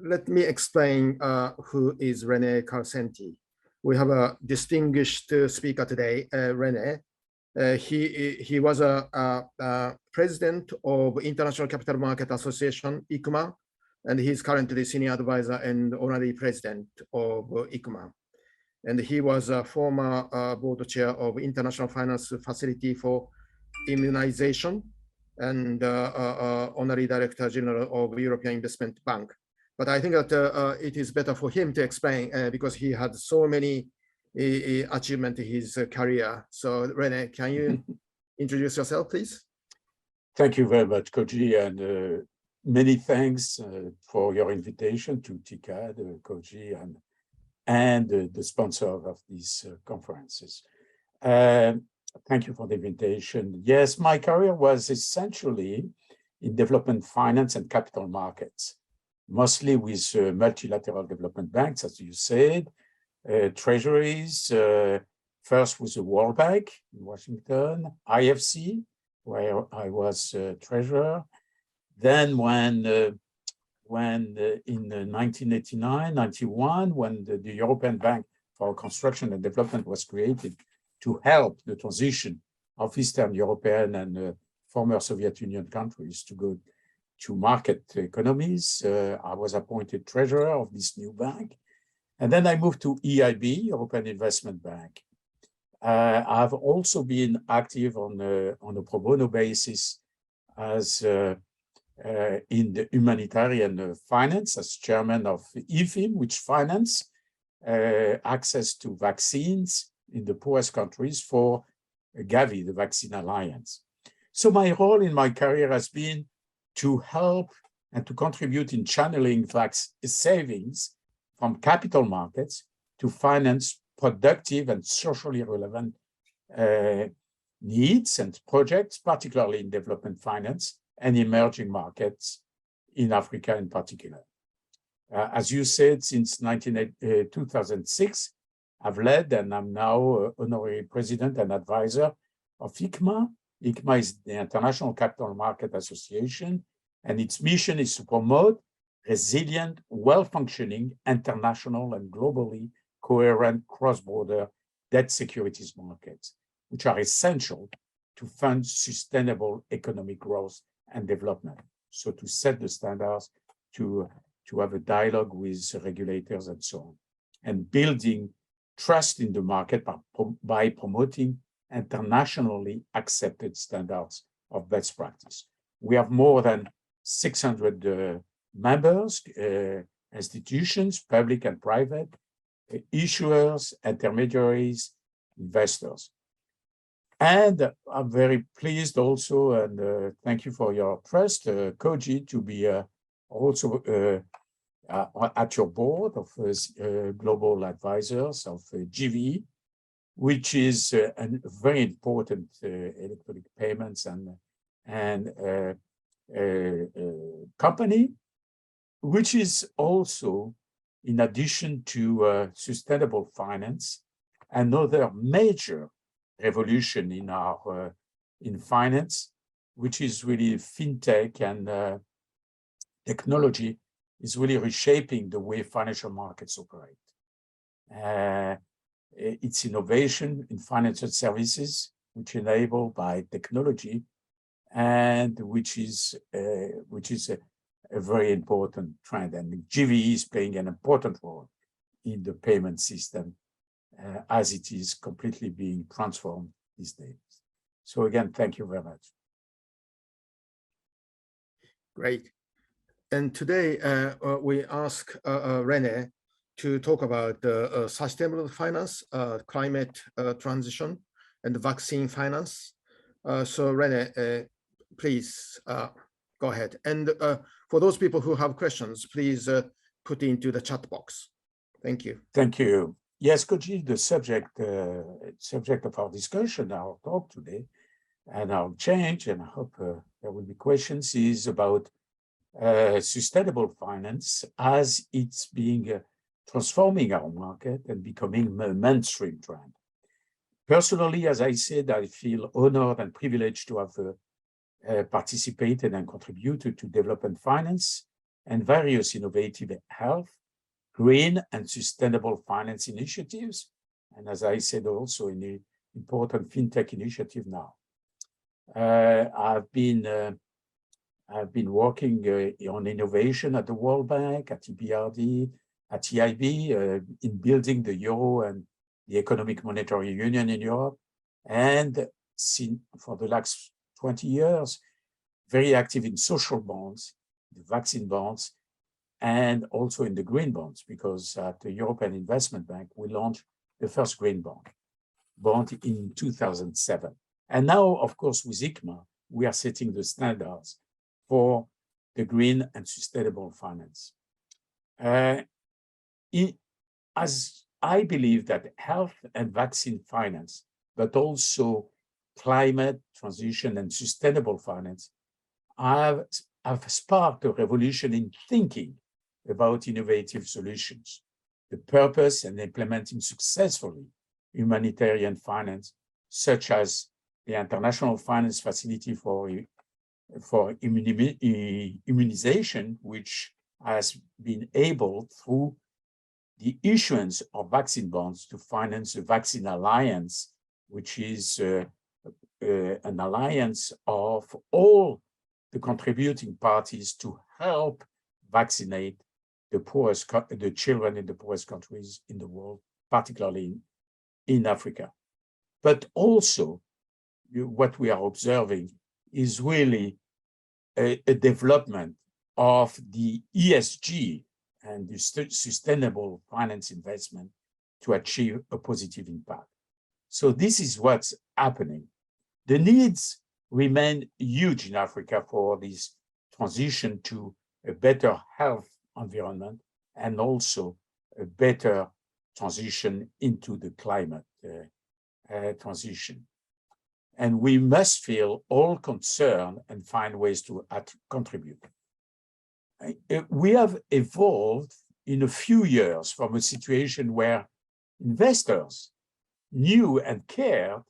let me explain who is René Karsenti. We have a distinguished speaker today, René. He was a president of International Capital Market Association, ICMA, and he's currently senior advisor and honorary president of ICMA. And he was a former board chair of International Finance Facility for Immunization and honorary director general of European Investment Bank. But I think that it is better for him to explain because he had so many achievements in his career. So René, can you introduce yourself, please? Thank you very much, Koji, and many thanks for your invitation to TICAD, Koji, and the sponsor of these conferences. Thank you for the invitation. Yes, my career was essentially in development finance and capital markets, mostly with multilateral development banks, as you said, treasuries, first with the World Bank in Washington, IFC, where I was treasurer. Then when in 1989-91, when the European Bank for Construction and Development was created to help the transition of Eastern European and former Soviet Union countries to go to market economies, I was appointed treasurer of this new bank. And then I moved to EIB, European Investment Bank. I've also been active on a pro bono basis as in the humanitarian finance as chairman of IFFIm, which finance access to vaccines in the poorest countries for GAVI, the Vaccine Alliance. So my role in my career has been to help and to contribute in channeling savings from capital markets to finance productive and socially relevant needs and projects, particularly in development finance and emerging markets in Africa in particular. As you said, since 2006, I've led and I'm now honorary president and advisor of ICMA. ICMA is the International Capital Market Association, and its mission is to promote resilient, well-functioning, international and globally coherent cross-border debt securities markets, which are essential to fund sustainable economic growth and development. So to set the standards, to have a dialogue with regulators and so on, and building trust in the market by promoting internationally accepted standards of best practice. We have more than 600 members, institutions, public and private, issuers, intermediaries, investors. And I'm very pleased also, and thank you for your trust, Koji, to be also at your board of global advisors of GAVI, which is a very important electronic payments and company, which is also, in addition to sustainable finance, another major revolution in finance, which is really fintech and technology is really reshaping the way financial markets operate. It's innovation in financial services, which enabled by technology, and which is a very important trend. And GAVI is playing an important role in the payment system as it is completely being transformed these days. So again, thank you very much. Great. And today we ask René to talk about sustainable finance, climate transition, and vaccine finance. So René, please go ahead. And for those people who have questions, please put into the chat box. Thank you. Thank you. Yes, Koji, the subject of our discussion, our talk today, and our change, and I hope there will be questions, is about sustainable finance as it's being transforming our market and becoming a mainstream trend. Personally, as I said, I feel honored and privileged to have participated and contributed to development finance and various innovative health, green and sustainable finance initiatives, and as I said, also in the important fintech initiative now. I've been working on innovation at the World Bank, at EBRD, at EIB, in building the euro and the economic monetary union in Europe, and for the last 20 years, very active in social bonds, the vaccine bonds, and also in the green bonds, because at the European Investment Bank, we launched the first green bond in 2007. And now, of course, with ICMA, we are setting the standards for the green and sustainable finance. As I believe that health and vaccine finance, but also climate transition and sustainable finance have sparked a revolution in thinking about innovative solutions, the purpose and implementing successfully humanitarian finance, such as the International Finance Facility for Immunization, which has been able, through the issuance of vaccine bonds, to finance the Vaccine Alliance, which is an alliance of all the contributing parties to help vaccinate the children in the poorest countries in the world, particularly in Africa. But also, what we are observing is really a development of the ESG and the sustainable finance investment to achieve a positive impact. So this is what's happening. The needs remain huge in Africa for this transition to a better health environment and also a better transition into the climate transition. And we must feel all concerned and find ways to contribute. We have evolved in a few years from a situation where investors knew and cared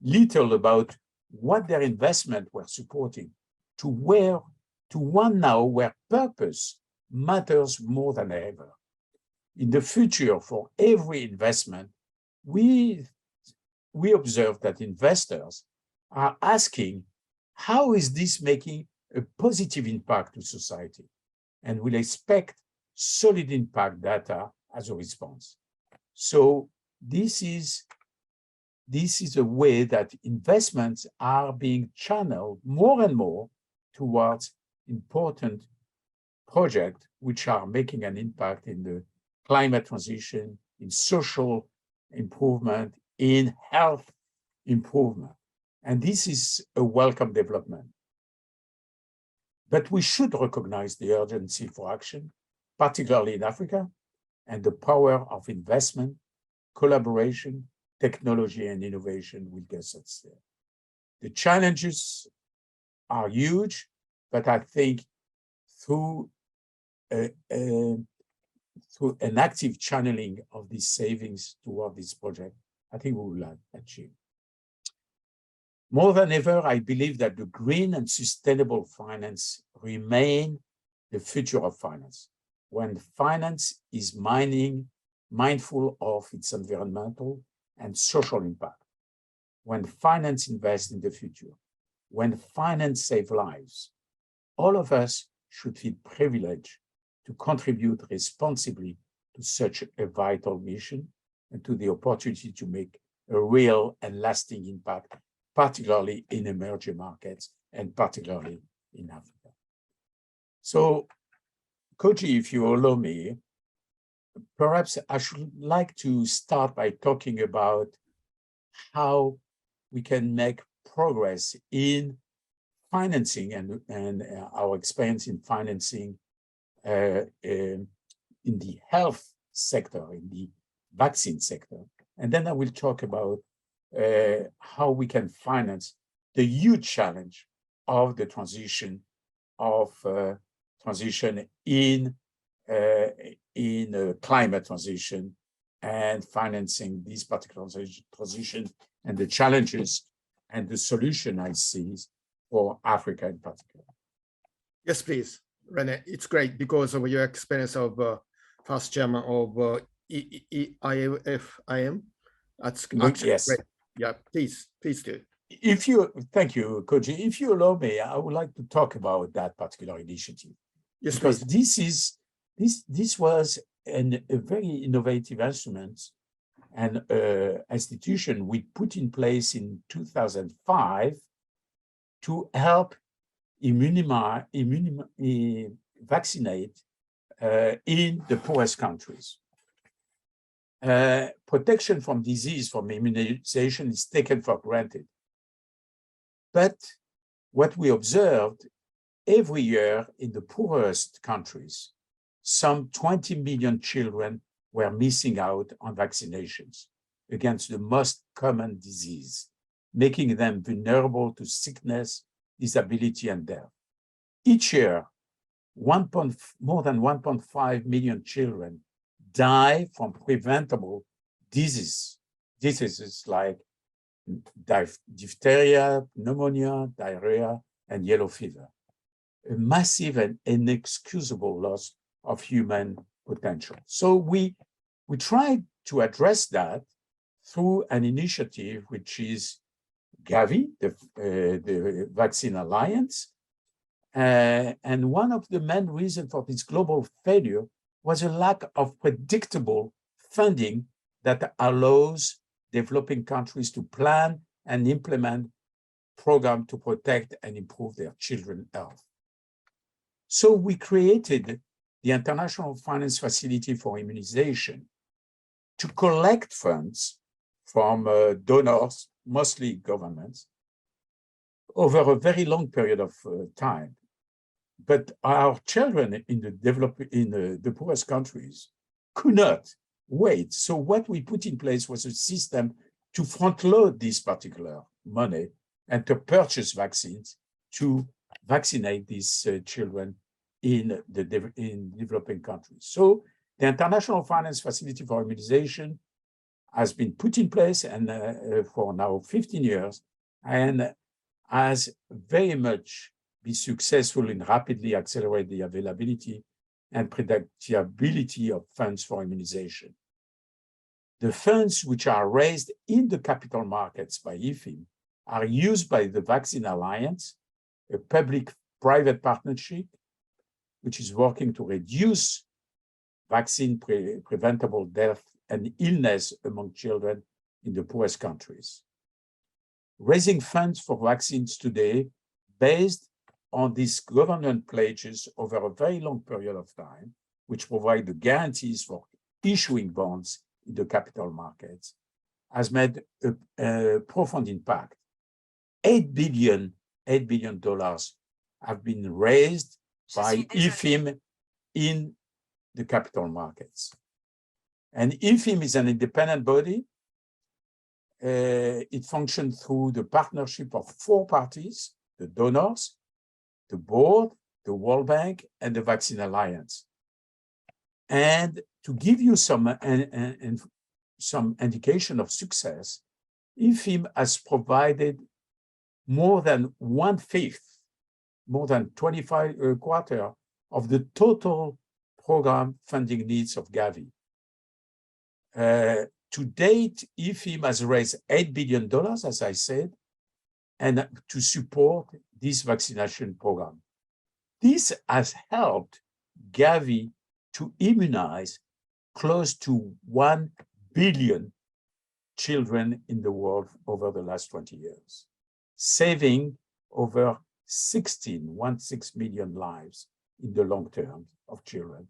little about what their investment were supporting to one now where purpose matters more than ever. In the future, for every investment, we observe that investors are asking, how is this making a positive impact to society? And will expect solid impact data as a response. So this is a way that investments are being channeled more and more towards important projects which are making an impact in the climate transition, in social improvement, in health improvement. And this is a welcome development. But we should recognize the urgency for action, particularly in Africa, and the power of investment, collaboration, technology, and innovation will get us there. The challenges are huge, but I think through an active channeling of these savings toward this project, I think we will achieve. More than ever, I believe that the green and sustainable finance remain the future of finance. When finance is mindful of its environmental and social impact, when finance invests in the future, when finance saves lives, all of us should feel privileged to contribute responsibly to such a vital mission and to the opportunity to make a real and lasting impact, particularly in emerging markets and particularly in Africa. So, Koji, if you allow me, perhaps I should like to start by talking about how we can make progress in financing and our experience in financing in the health sector, in the vaccine sector. And then I will talk about how we can finance the huge challenge of the transition in climate transition and financing these particular transitions and the challenges and the solution I see for Africa in particular. Yes, please. René, it's great because of your experience of first chairman of IFFIm. That's actually Yes. great. Yeah, please do. Thank you, Koji. If you allow me, I would like to talk about that particular initiative. Yes, because please. this was a very innovative instrument and institution we put in place in 2005 to help vaccinate in the poorest countries. Protection from disease, from immunization is taken for granted. But what we observed every year in the poorest countries, some 20 million children were missing out on vaccinations against the most common disease, making them vulnerable to sickness, disability, and death. Each year, more than 1.5 million children die from preventable diseases like diphtheria, pneumonia, diarrhea, and yellow fever. A massive and inexcusable loss of human potential. So we tried to address that through an initiative which is GAVI, the Vaccine Alliance. And one of the main reasons for this global failure was a lack of predictable funding that allows developing countries to plan and implement programs to protect and improve their children's health. So we created the International Finance Facility for Immunization to collect funds from donors, mostly governments, over a very long period of time. But our children in the poorest countries could not wait. So what we put in place was a system to front load this particular money and to purchase vaccines to vaccinate these children in developing countries. So the International Finance Facility for Immunization has been put in place and for now 15 years and has very much been successful in rapidly accelerate the availability and predictability of funds for immunization. The funds which are raised in the capital markets by IFFIm are used by the Vaccine Alliance, a public-private partnership which is working to reduce vaccine-preventable death and illness among children in the poorest countries. Raising funds for vaccines today based on these government pledges over a very long period of time, which provide the guarantees for issuing bonds in the capital markets, has made a profound impact. $8 billion have been raised by IFFIm in the capital markets. And IFFIm is an independent body. It functions through the partnership of 4 parties: the donors, the board, the World Bank, and the Vaccine Alliance. And to give you some indication of success, IFFIm has provided more than 1/5, more than 25 of the total program funding needs of GAVI. To date, IFFIm has raised $8 billion, as I said, and to support this vaccination program. This has helped GAVI to immunize close to 1 billion children in the world over the last 20 years, saving over 16 million lives in the long term of children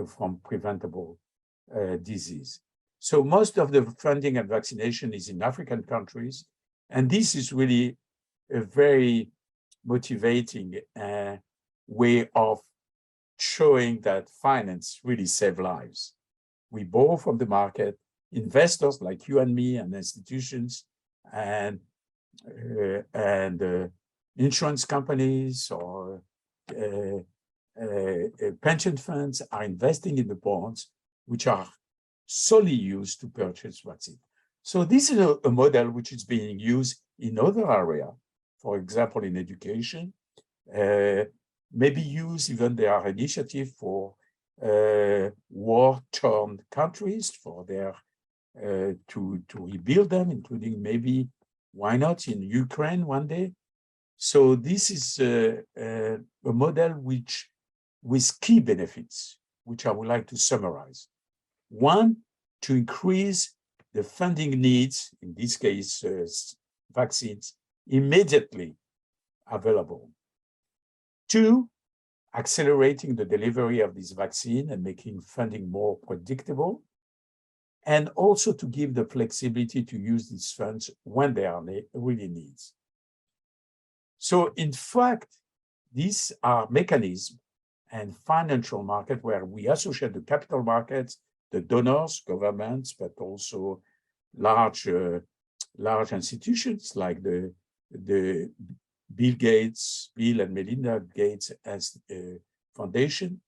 from preventable disease. So most of the funding and vaccination is in African countries, and this is really a very motivating way of showing that finance really saves lives. We borrow from the market, investors like you and me and institutions and insurance companies or pension funds are investing in the bonds, which are solely used to purchase vaccine. So this is a model which is being used in other areas, for example, in education. maybe use even their initiative for war-torn countries for their to rebuild them, including maybe, why not, in Ukraine one day. So this is a model which with key benefits, which I would like to summarize. One, to increase the funding needs, in this case, vaccines, immediately available. Two, accelerating the delivery of this vaccine and making funding more predictable, and also to give the flexibility to use these funds when they are really needs. So in fact, these are mechanisms and financial market where we associate the capital markets, the donors, governments, but also large institutions like the Bill and Melinda Gates as a foundation,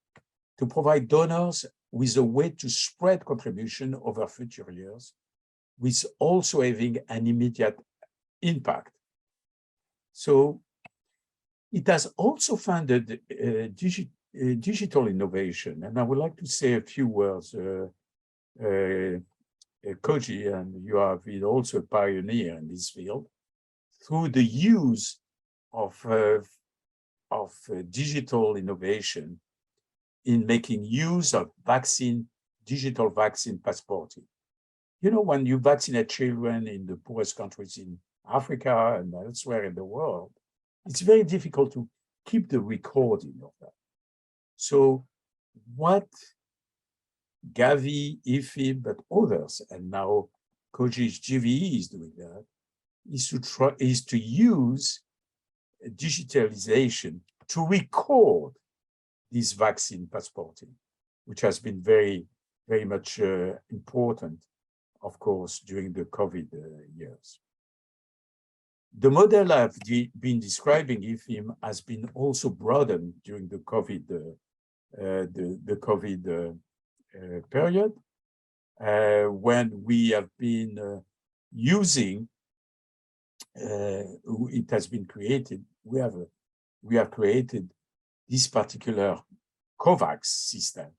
to provide donors with a way to spread contribution over future years, with also having an immediate impact. So it has also funded digital innovation. And I would like to say a few words, Koji, and you have been also a pioneer in this field, through the use of digital innovation in making use of digital vaccine passporting. You know, when you vaccinate children in the poorest countries in Africa and elsewhere in the world, it's very difficult to keep the recording of that. So what GAVI, IFFIm, but others, and now Koji's GVE is doing that, is to use digitalization to record this vaccine passporting, which has been very, very much important, of course, during the COVID years. The model I've been describing, IFFIm, has been also broadened during the COVID, period, when we have been using. It has been created. We have created this particular COVAX system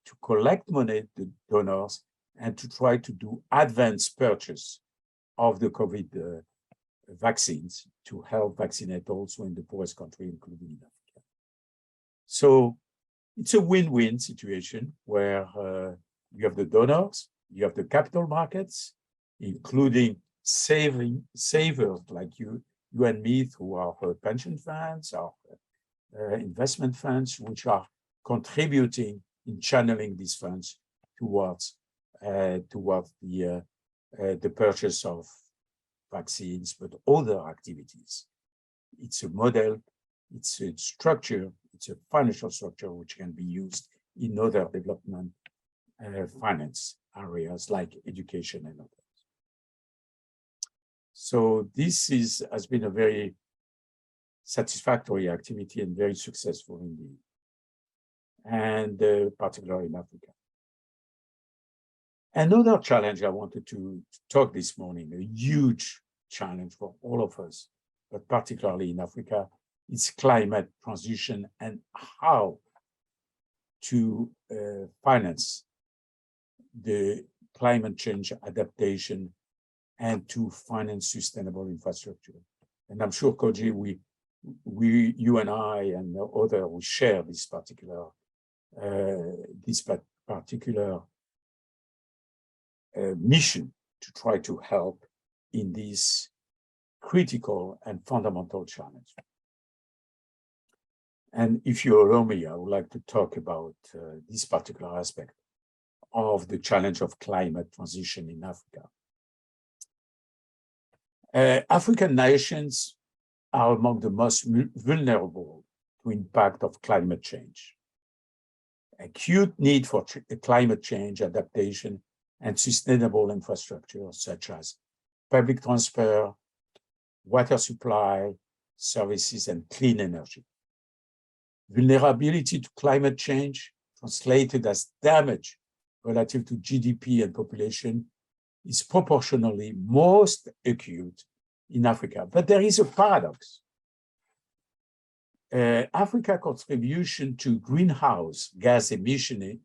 to collect money to donors and to try to do advanced purchase of the COVID vaccines to help vaccinate also in the poorest country, including in Africa. So it's a win-win situation where you have the donors, you have the capital markets, including savers like you and me through our pension funds, our investment funds, which are contributing in channeling these funds towards the purchase of vaccines, but other activities. It's a model, it's a structure, it's a financial structure which can be used in other development finance areas like education and others. So this has been a very satisfactory activity and very successful indeed, and particularly in Africa. Another challenge I wanted to talk this morning, a huge challenge for all of us, but particularly in Africa, is climate transition and how to finance the climate change adaptation and to finance sustainable infrastructure. And I'm sure, Koji, you and I and others will share this particular mission to try to help in this critical and fundamental challenge. And if you allow me, I would like to talk about this particular aspect of the challenge of climate transition in Africa. African nations are among the most vulnerable to impact of climate change. Acute need for climate change adaptation and sustainable infrastructure such as public transport, water supply, services, and clean energy. Vulnerability to climate change, translated as damage relative to GDP and population, is proportionally most acute in Africa. But there is a paradox. Africa's contribution to greenhouse gas emission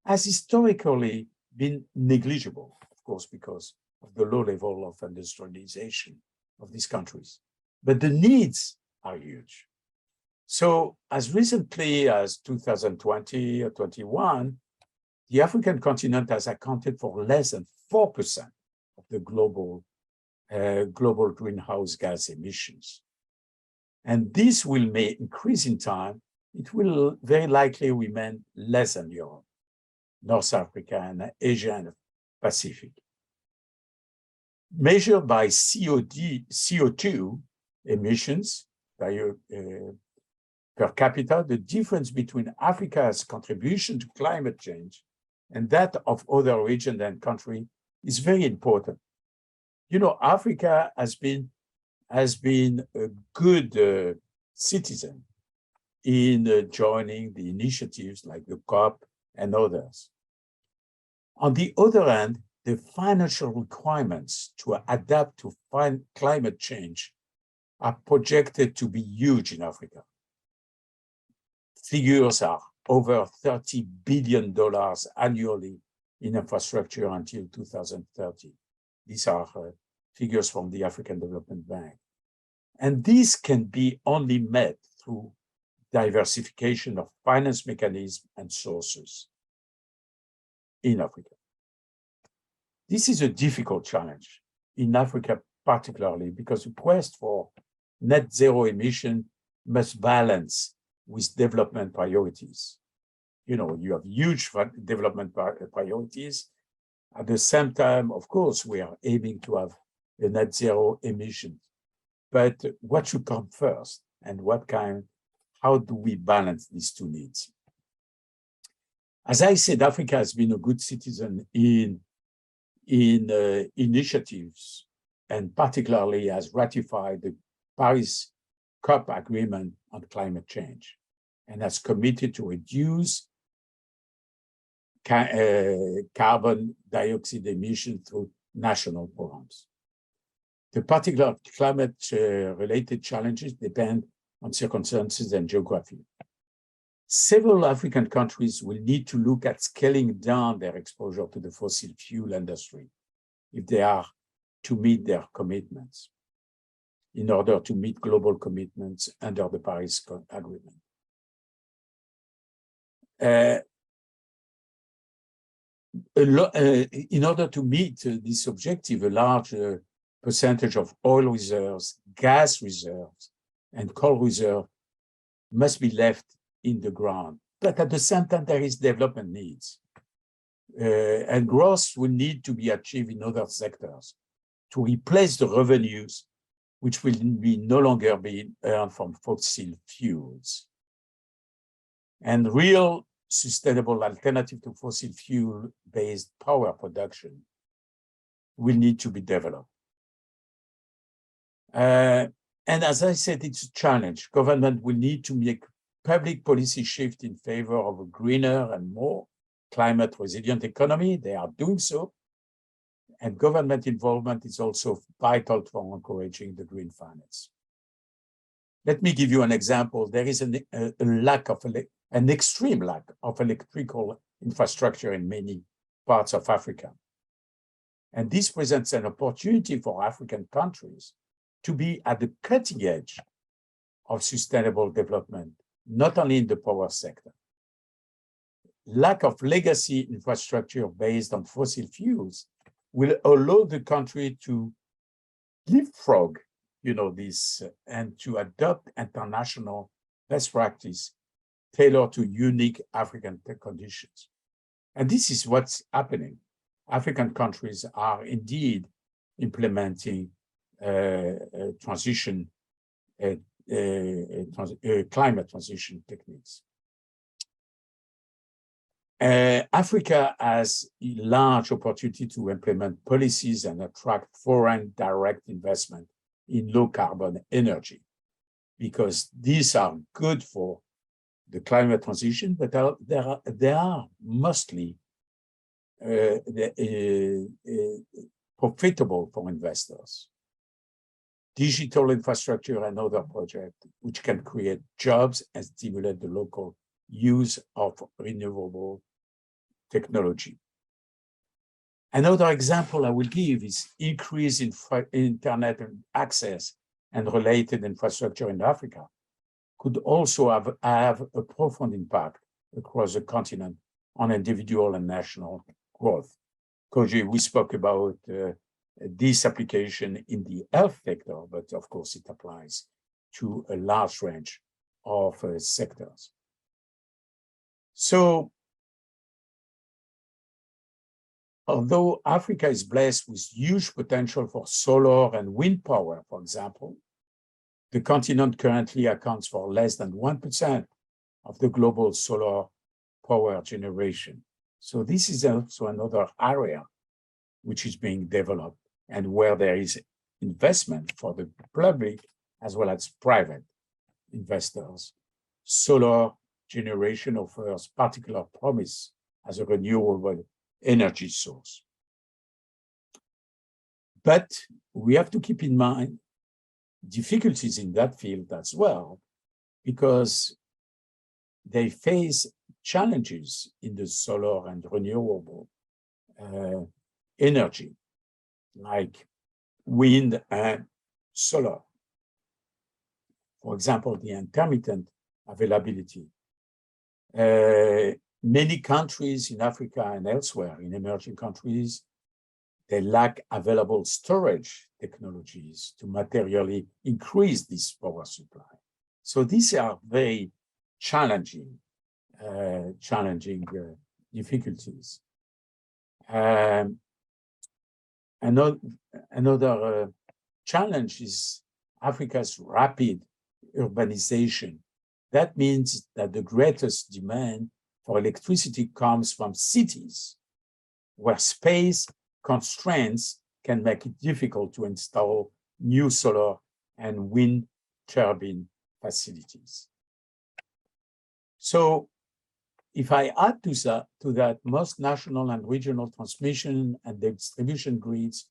has historically been negligible, of course, because of the low level of industrialization of these countries. But the needs are huge. So as recently as 2020 or 21, the African continent has accounted for less than 4% of the global greenhouse gas emissions. And this may increase in time. It will very likely remain less than Europe, North Africa, and Asia and the Pacific. Measured by CO2 emissions per capita, the difference between Africa's contribution to climate change and that of other regions and countries is very important. You know, Africa has been a good citizen in joining the initiatives like the COP and others. On the other hand, the financial requirements to adapt to climate change are projected to be huge in Africa. Figures are over $30 billion annually in infrastructure until 2030. These are figures from the African Development Bank. And this can be only met through diversification of finance mechanisms and sources in Africa. This is a difficult challenge in Africa, particularly because the quest for net zero emission must balance with development priorities. You know, you have huge development priorities. At the same time, of course, we are aiming to have a net zero emission. But what should come first, and how do we balance these two needs? As I said, Africa has been a good citizen in initiatives, and particularly has ratified the Paris COP agreement on climate change, and has committed to reduce carbon dioxide emissions through national programs. The particular climate-related challenges depend on circumstances and geography. Several African countries will need to look at scaling down their exposure to the fossil fuel industry if they are to meet their commitments, in order to meet global commitments under the Paris Agreement. In order to meet this objective, a large percentage of oil reserves, gas reserves, and coal reserves must be left in the ground. But at the same time, there is development needs. And growth will need to be achieved in other sectors to replace the revenues which will be no longer being earned from fossil fuels. And real sustainable alternative to fossil fuel-based power production will need to be developed. And as I said, it's a challenge. Government will need to make public policy shift in favor of a greener and more climate resilient economy. They are doing so. And government involvement is also vital for encouraging the green finance. Let me give you an example. There is an extreme lack of electrical infrastructure in many parts of Africa. And this presents an opportunity for African countries to be at the cutting edge of sustainable development, not only in the power sector. Lack of legacy infrastructure based on fossil fuels will allow the country to leapfrog, this, and to adopt international best practice tailored to unique African conditions. And this is what's happening. African countries are indeed implementing climate transition techniques. Africa has a large opportunity to implement policies and attract foreign direct investment in low carbon energy, because these are good for the climate transition, but they are mostly profitable for investors. digital infrastructure and other projects which can create jobs and stimulate the local use of renewable technology. Another example I will give is increase in internet access and related infrastructure in Africa could also have a profound impact across the continent on individual and national growth. Koji, we spoke about this application in the health sector, but of course it applies to a large range of sectors. So, although Africa is blessed with huge potential for solar and wind power, for example, the continent currently accounts for less than 1% of the global solar power generation. So this is also another area which is being developed and where there is investment for the public as well as private investors. Solar generation offers particular promise as a renewable energy source. But we have to keep in mind difficulties in that field as well, because they face challenges in the solar and renewable energy, like wind and solar. For example, the intermittent availability. Many countries in Africa and elsewhere, in emerging countries, they lack available storage technologies to materially increase this power supply. So these are very challenging difficulties. Another challenge is Africa's rapid urbanization. That means that the greatest demand for electricity comes from cities, where space constraints can make it difficult to install new solar and wind turbine facilities. So if I add to that, most national and regional transmission and distribution grids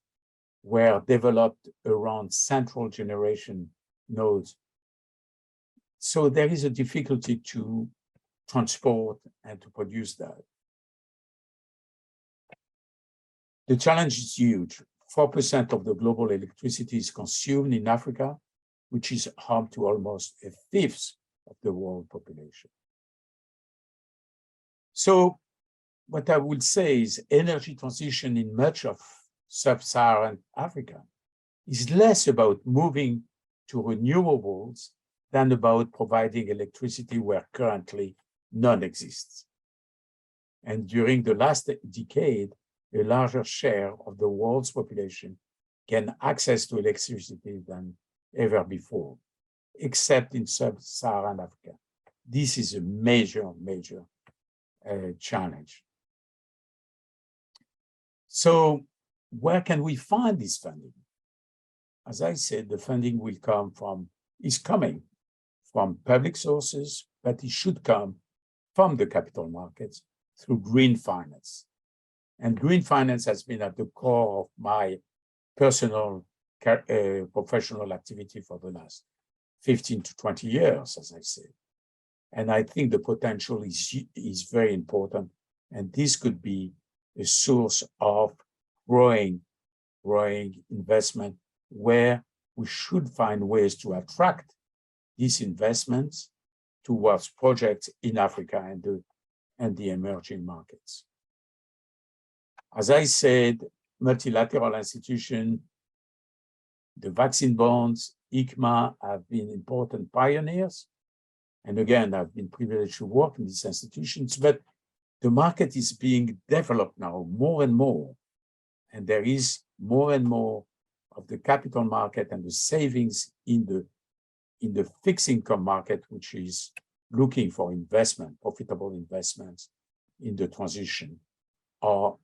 were developed around central generation nodes. So there is a difficulty to transport and to produce that. The challenge is huge. 4% of the global electricity is consumed in Africa, which is home to almost a fifth of the world population. So what I would say is energy transition in much of sub-Saharan Africa is less about moving to renewables than about providing electricity where currently none exists. And during the last decade, a larger share of the world's population gained access to electricity than ever before, except in sub-Saharan Africa. This is a major challenge. So where can we find this funding? As I said, the funding is coming from public sources, but it should come from the capital markets through green finance. And green finance has been at the core of my personal professional activity for the last 15 to 20 years, as I said. And I think the potential is very important. And this could be a source of growing investment where we should find ways to attract these investments towards projects in Africa and the emerging markets. As I said, multilateral institutions, the vaccine bonds, ICMA have been important pioneers. And again, I've been privileged to work in these institutions, but the market is being developed now more and more. And there is more and more of the capital market and the savings in the fixed income market, which is looking for investment, profitable investments in the transition or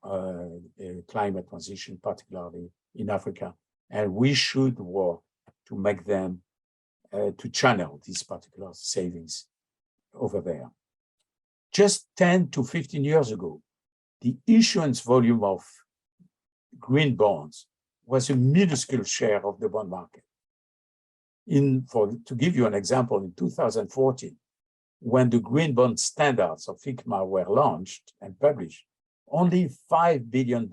climate transition, particularly in Africa. And we should work to make them, to channel these particular savings over there. Just 10 to 15 years ago, the issuance volume of green bonds was a minuscule share of the bond market. To give you an example, in 2014, when the green bond standards of ICMA were launched and published, only $5 billion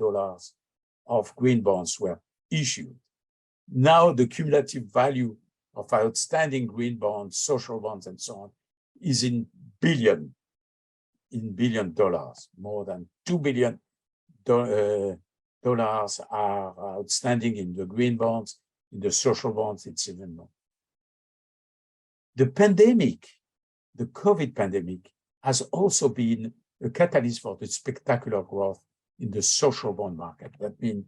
of green bonds were issued. Now the cumulative value of outstanding green bonds, social bonds, and so on is in billion dollars. More than $2 billion are outstanding in the green bonds. In the social bonds, it's even more. The pandemic, the COVID pandemic, has also been a catalyst for the spectacular growth in the social bond market. That means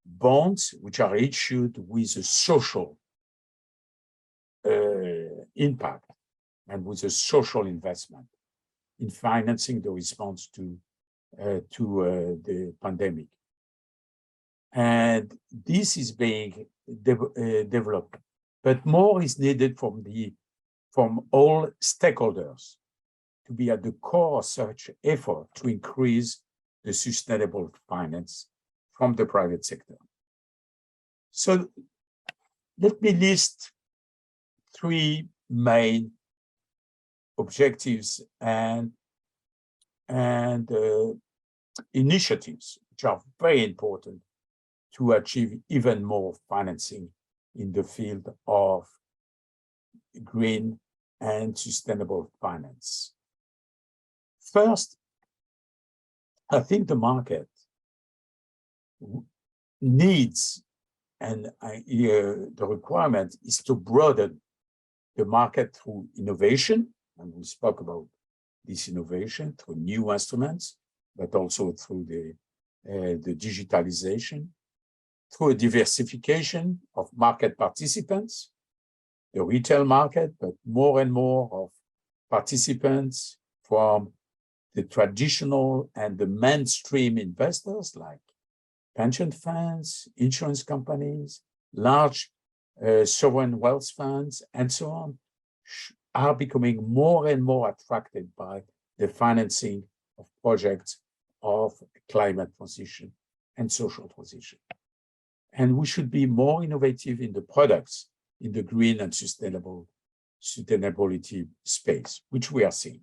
bonds which are issued with a social impact and with a social investment in financing the response to the pandemic. And this is being developed, but more is needed from all stakeholders to be at the core of such effort to increase the sustainable finance from the private sector. So let me list three main objectives and initiatives which are very important to achieve even more financing in the field of green and sustainable finance. First, I think the market needs, and the requirement is to broaden the market through innovation, and we spoke about this innovation through new instruments, but also through the digitalization, through a diversification of market participants, the retail market, but more and more of participants from the traditional and the mainstream investors like pension funds, insurance companies, large sovereign wealth funds, and so on, are becoming more and more attracted by the financing of projects of climate transition and social transition. And we should be more innovative in the products in the green and sustainability space, which we are seeing.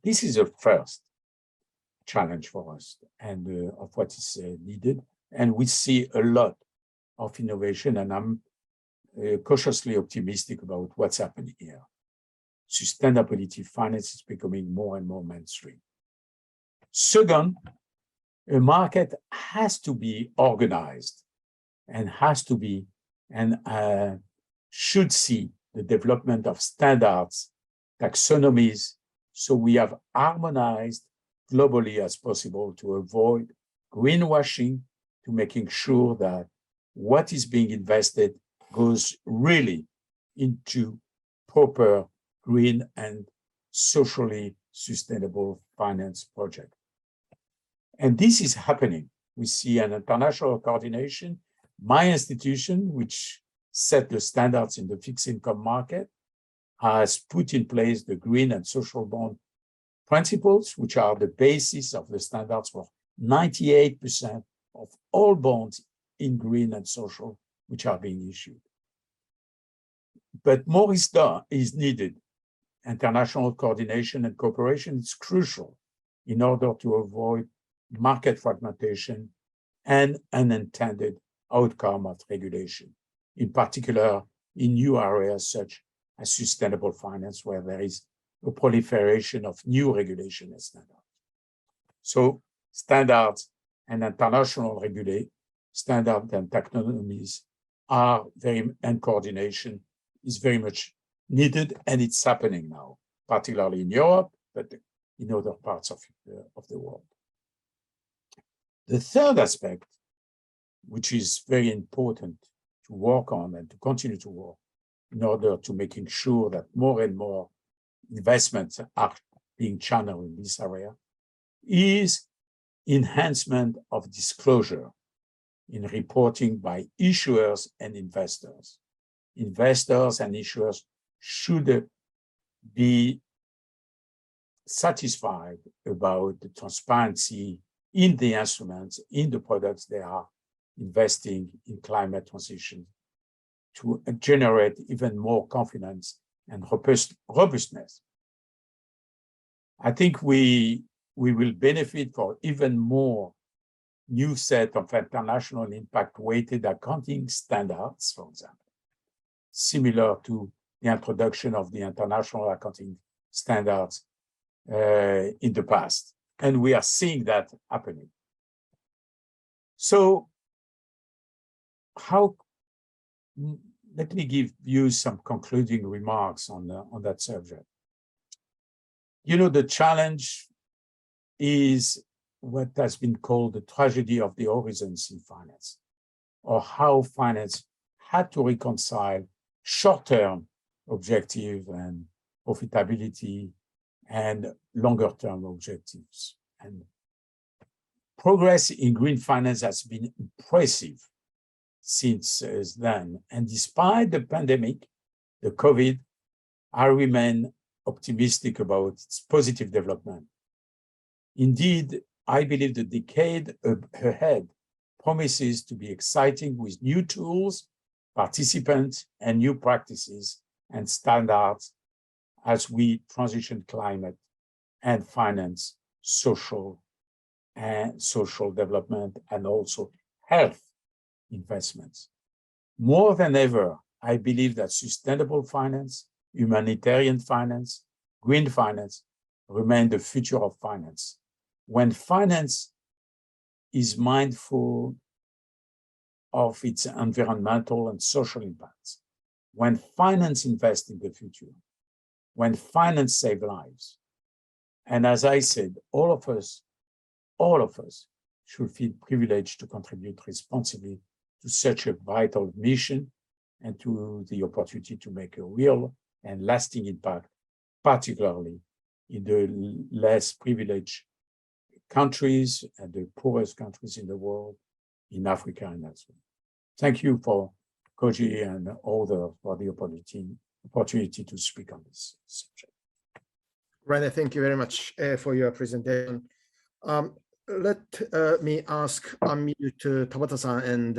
This is a first challenge for us and of what is needed. And we see a lot of innovation, and I'm cautiously optimistic about what's happening here. Sustainability finance is becoming more and more mainstream. Second, a market has to be organized and should see the development of standards, taxonomies, so we have harmonized globally as possible to avoid greenwashing, to making sure that what is being invested goes really into proper green and socially sustainable finance project. And this is happening. We see an international coordination. My institution, which set the standards in the fixed income market, has put in place the green and social bond principles, which are the basis of the standards for 98% of all bonds in green and social, which are being issued. But more is needed. International coordination and cooperation is crucial in order to avoid market fragmentation and unintended outcome of regulation, in particular in new areas such as sustainable finance, where there is a proliferation of new regulation and standards. So standards and international standards and taxonomies are and coordination is very much needed, and it's happening now, particularly in Europe, but in other parts of the world. The third aspect, which is very important to work on and to continue to work in order to making sure that more and more investments are being channeled in this area, is enhancement of disclosure in reporting by issuers and investors. Investors and issuers should be satisfied about the transparency in the instruments, in the products they are investing in climate transition to generate even more confidence and robustness. I think we will benefit for even more new set of international impact-weighted accounting standards, for example, similar to the introduction of the international accounting standards in the past. And we are seeing that happening. So let me give you some concluding remarks on that subject. You know, the challenge is what has been called the tragedy of the horizons in finance, or how finance had to reconcile short-term objective and profitability and longer-term objectives. And progress in green finance has been impressive since then. And despite the pandemic, the COVID, I remain optimistic about its positive development. Indeed, I believe the decade ahead promises to be exciting with new tools, participants, and new practices and standards as we transition climate and finance, social development, and also health investments. More than ever, I believe that sustainable finance, humanitarian finance, green finance remain the future of finance. When finance is mindful of its environmental and social impacts, when finance invests in the future, when finance saves lives, and as I said, all of us should feel privileged to contribute responsibly to such a vital mission and to the opportunity to make a real and lasting impact, particularly in the less privileged countries and the poorest countries in the world, in Africa and elsewhere. Thank you for Koji and others for the opportunity to speak on this subject. René, thank you very much for your presentation. Let me unmute Tabata-san, and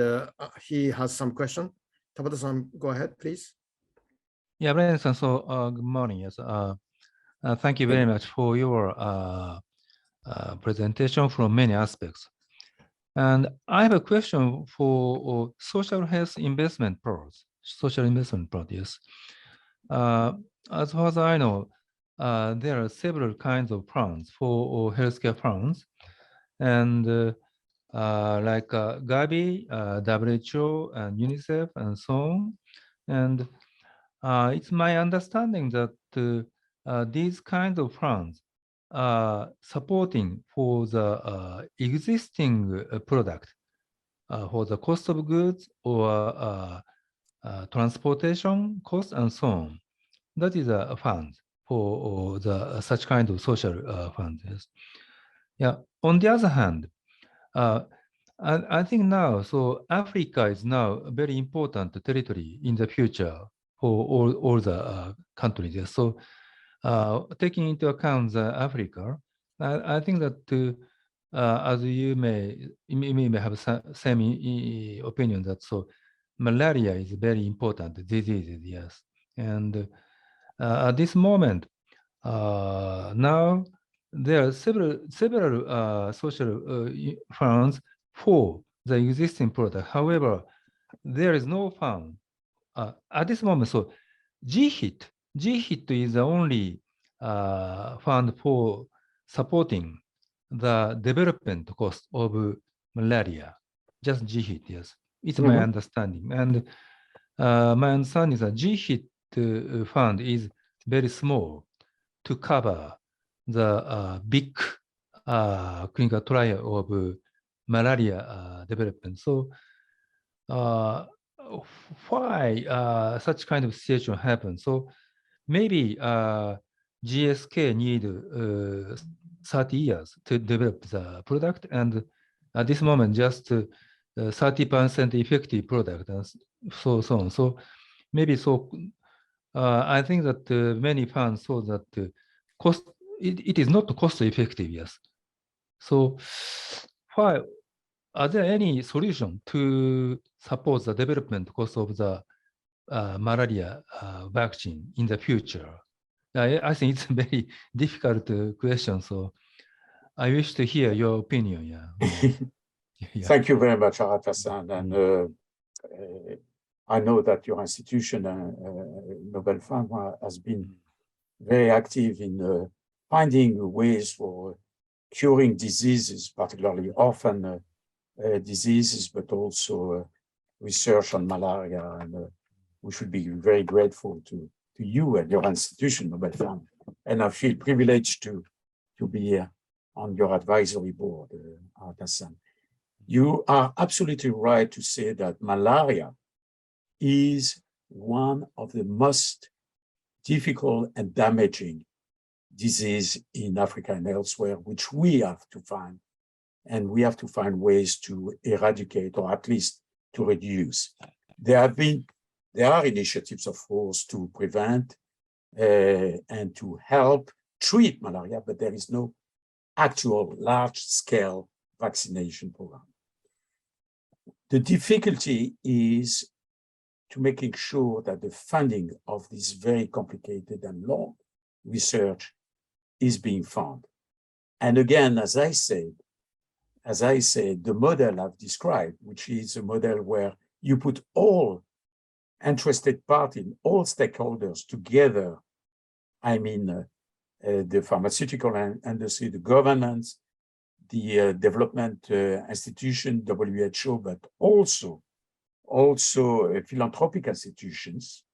he has some question. Tabata-san, go ahead, please. Yeah, René-san, so good morning. Yes, thank you very much for your presentation from many aspects. And I have a question for social health investment products, social investment products. As far as I know, there are several kinds of funds for healthcare funds, and like GAVI, WHO, and UNICEF, and so on. And it's my understanding that these kinds of funds supporting for the existing product for the cost of goods or transportation cost and so on. That is a fund for the such kind of social funds. Yes. Yeah. On the other hand, I think now, so Africa is now a very important territory in the future for all the countries. Yes. So taking into account Africa, I think that as you may have same opinion that so malaria is a very important disease, yes. And at this moment, now there are several social funds for the existing product. However, there is no fund at this moment. So GHIT is the only fund for supporting the development cost of malaria. Just GHIT, yes. It's my understanding. And my understanding is that GHIT fund is very small to cover the big clinical trial of malaria development. So why such kind of situation happens? So maybe GSK need 30 years to develop the product, and at this moment just 30% effective product, and so on. So maybe so. I think that many funds saw that cost it is not cost effective. Yes. So why are there any solution to support the development cost of the malaria vaccine in the future? I think it's a very difficult question, so I wish to hear your opinion. Yeah. Thank you very much, Arata-san. And I know that your institution, 𝗩𝗰𝗶𝗆, has been very active in finding ways for curing diseases, particularly orphan diseases, but also research on malaria. And we should be very grateful to you and your institution, 𝗩𝗰𝗆. And I feel privileged to be on your advisory board, Arata-san. You are absolutely right to say that malaria is one of the most difficult and damaging disease in Africa and elsewhere, which we have to find, and we have to find ways to eradicate or at least to reduce. There are initiatives, of course, to prevent and to help treat malaria, but there is no actual large-scale vaccination program. The difficulty is to making sure that the funding of this very complicated and long research is being found. And again, as I said, the model I've described, which is a model where you put all interested parties, all stakeholders together, I mean, the pharmaceutical industry, the governments, the development institution, WHO, but also philanthropic institutions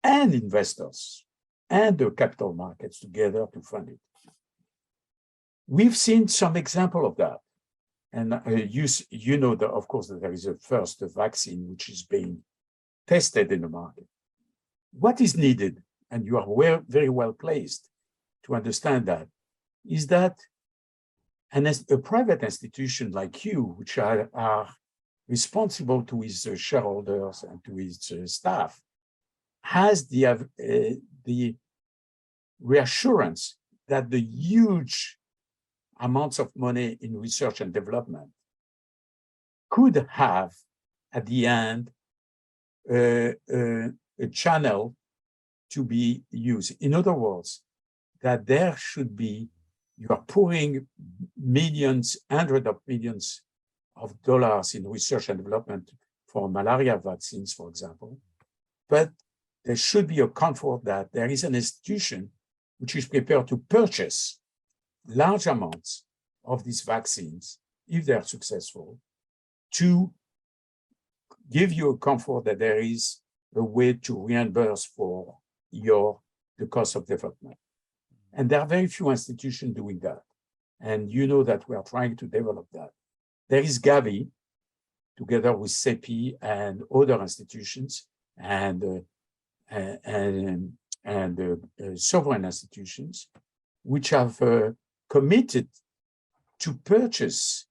and investors and the capital markets together to fund it. We've seen some example of that. And you know that, of course, that there is a first vaccine which is being tested in the market. What is needed, and you are very well placed to understand that, is that a private institution like you, which are responsible to its shareholders and to its staff, has the reassurance that the huge amounts of money in research and development could have, at the end, a channel to be used. In other words, that there should be, you are pouring millions, hundreds of millions of dollars in research and development for malaria vaccines, for example, but there should be a comfort that there is an institution which is prepared to purchase large amounts of these vaccines, if they are successful, to give you a comfort that there is a way to reimburse for the cost of development. And there are very few institutions doing that. And you know that we are trying to develop that. There is GAVI, together with 𝗁𝗍𝗄 and other institutions and sovereign institutions, which have committed to purchase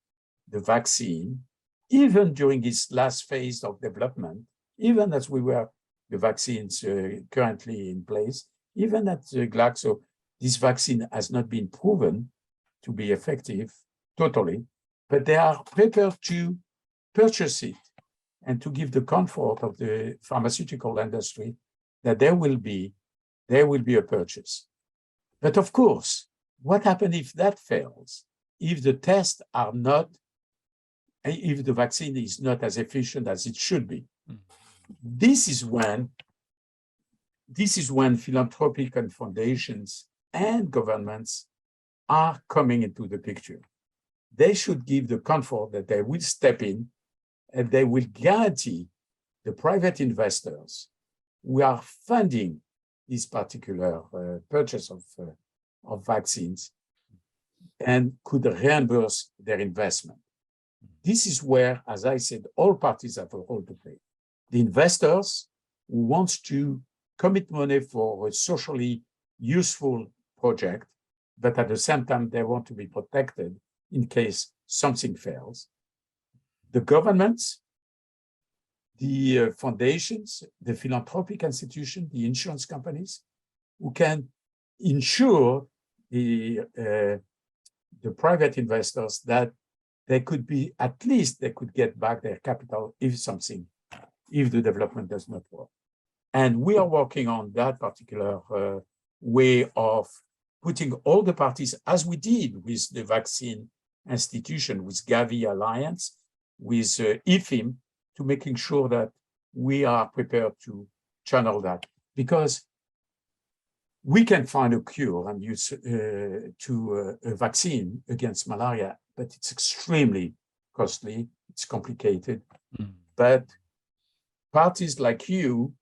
the vaccine, even during its last phase of development, even as we were the vaccines currently in place, even at Glaxo, this vaccine has not been proven to be effective totally, but they are prepared to purchase it and to give the comfort of the pharmaceutical industry that there will be a purchase. But of course, what happens if that fails? If the tests are not, if the vaccine is not as efficient as it should be? This is when philanthropic and foundations and governments are coming into the picture. They should give the comfort that they will step in and they will guarantee the private investors who are funding this particular purchase of vaccines and could reimburse their investment. This is where, as I said, all parties have a role to play. The investors who want to commit money for a socially useful project, but at the same time, they want to be protected in case something fails. The governments, the foundations, the philanthropic institutions, the insurance companies, who can insure the private investors that they could be, at least they could get back their capital if the development does not work. And we are working on that particular way of putting all the parties, as we did with the vaccine institution, with GAVI Alliance, with IFFIm, to making sure that we are prepared to channel that. Because we can find a cure and use a vaccine against malaria, but it's extremely costly, it's complicated. But parties like you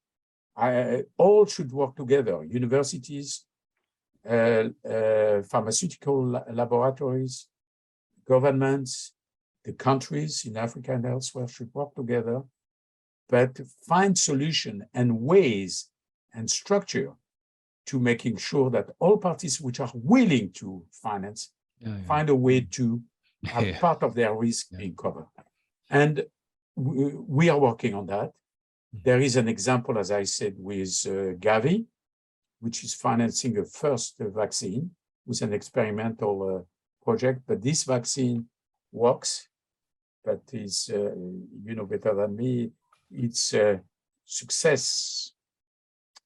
all should work together, universities, pharmaceutical laboratories, governments, the countries in Africa and elsewhere should work together, but find solution and ways and structure to making sure that all parties which are willing to finance find a way to have part of their risk being covered. And we are working on that. There is an example, as I said, with GAVI, which is financing a first vaccine with an experimental project. But this vaccine works, but is, you know better than me, its success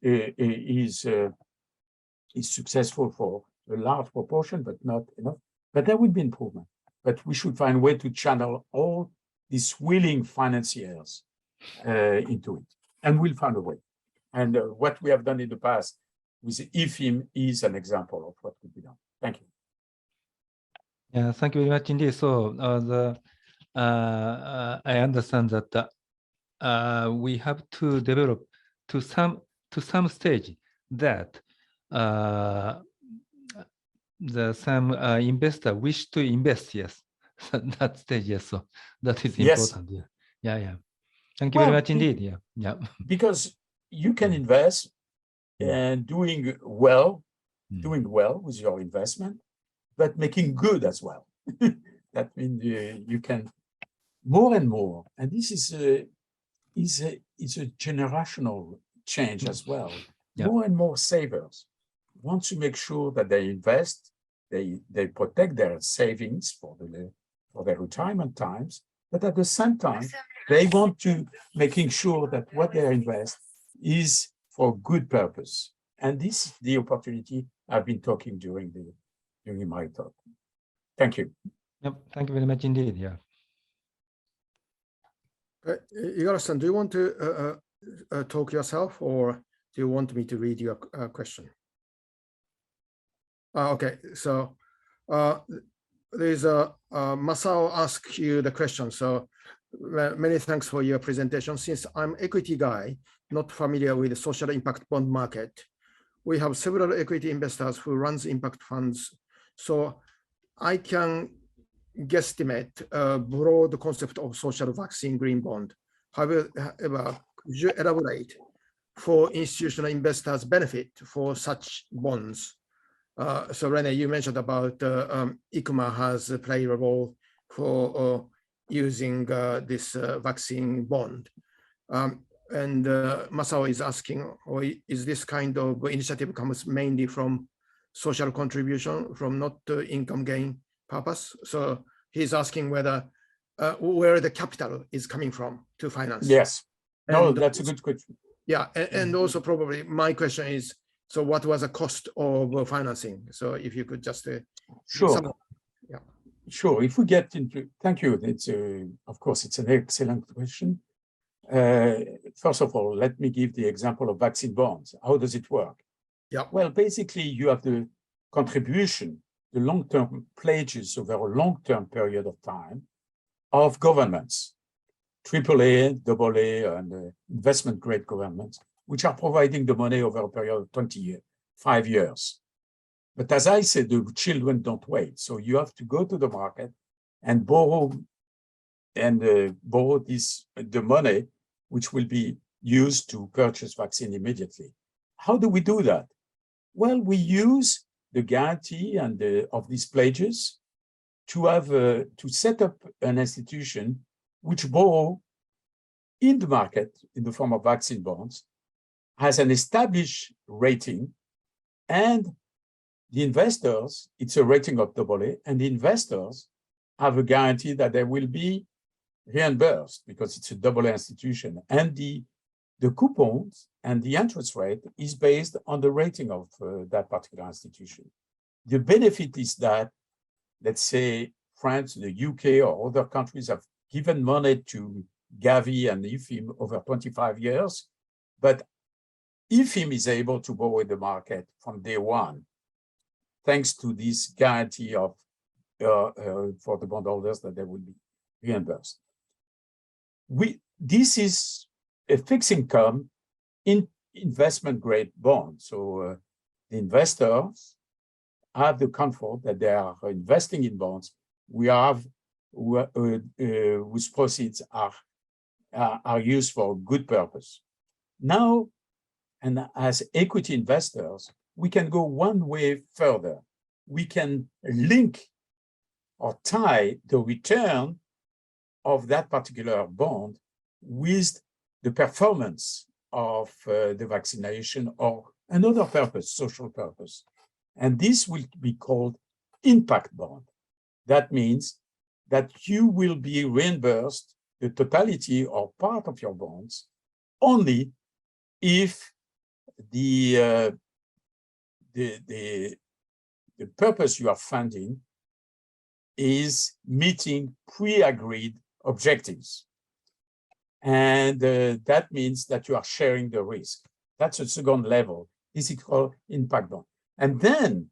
is successful for a large proportion, but not enough. But there will be improvement. But we should find a way to channel all these willing financiers into it. And we'll find a way. And what we have done in the past with IFFIm is an example of what could be done. Thank you. Yeah, thank you very much indeed. So I understand that we have to develop to some stage that some investor wish to invest. Yes, that stage. Yes, so that is important. Yes. Yeah. Thank you very much indeed. Yeah. Because you can invest and doing well with your investment, but making good as well. That means you can more and more, and this is a generational change as well. More and more savers want to make sure that they invest, they protect their savings for their retirement times, but at the same time, they want to making sure that what they invest is for good purpose. And this is the opportunity I've been talking during my talk. Thank you. Yep, thank you very much indeed. Yeah. Igarashi-san, do you want to talk yourself, or do you want me to read your question? Okay, so there's Masao asked you the question. So many thanks for your presentation. Since I'm equity guy, not familiar with the social impact bond market, we have several equity investors who runs impact funds. So I can guesstimate a broad concept of social vaccine green bond. However, could you elaborate for institutional investors' benefit for such bonds? So René, you mentioned about ICMA has played a role for using this vaccine bond. And Masao is asking, or is this kind of initiative comes mainly from social contribution, from not income gain purpose? So he's asking whether where the capital is coming from to finance. Yes. No, that's a good question. Yeah, and also probably my question is, so what was the cost of financing? So if you could just sure. Sure. If we get into, thank you. It's of course it's an excellent question. First of all, let me give the example of vaccine bonds. How does it work? Yeah. Well, basically, you have the contribution, the long-term pledges over a long-term period of time of governments, AAA, AA, and investment-grade governments, which are providing the money over a period of 5 years. But as I said, the children don't wait. So you have to go to the market and borrow the money, which will be used to purchase vaccine immediately. How do we do that? Well, we use the guarantee and of these pledges to have to set up an institution which borrow in the market in the form of vaccine bonds, has an established rating, and the investors, it's a rating of AA, and the investors have a guarantee that they will be reimbursed because it's a AA institution, and the the coupons and the interest rate is based on the rating of that particular institution. The benefit is that, let's say, France, the UK, or other countries have given money to GAVI and IFFIm over 25 years, but IFFIm is able to borrow in the market from day one, thanks to this guarantee of for the bondholders that they will be reimbursed. This is a fixed income in investment grade bond. So the investors have the comfort that they are investing in bonds whose proceeds are used for a good purpose. Now, and as equity investors, we can go one way further. We can link or tie the return of that particular bond with the performance of the vaccination or another purpose, social purpose. And this will be called impact bond. That means that you will be reimbursed the totality or part of your bonds only if the purpose you are funding is meeting pre-agreed objectives. And that means that you are sharing the risk. That's a second level. This is called impact bond. And then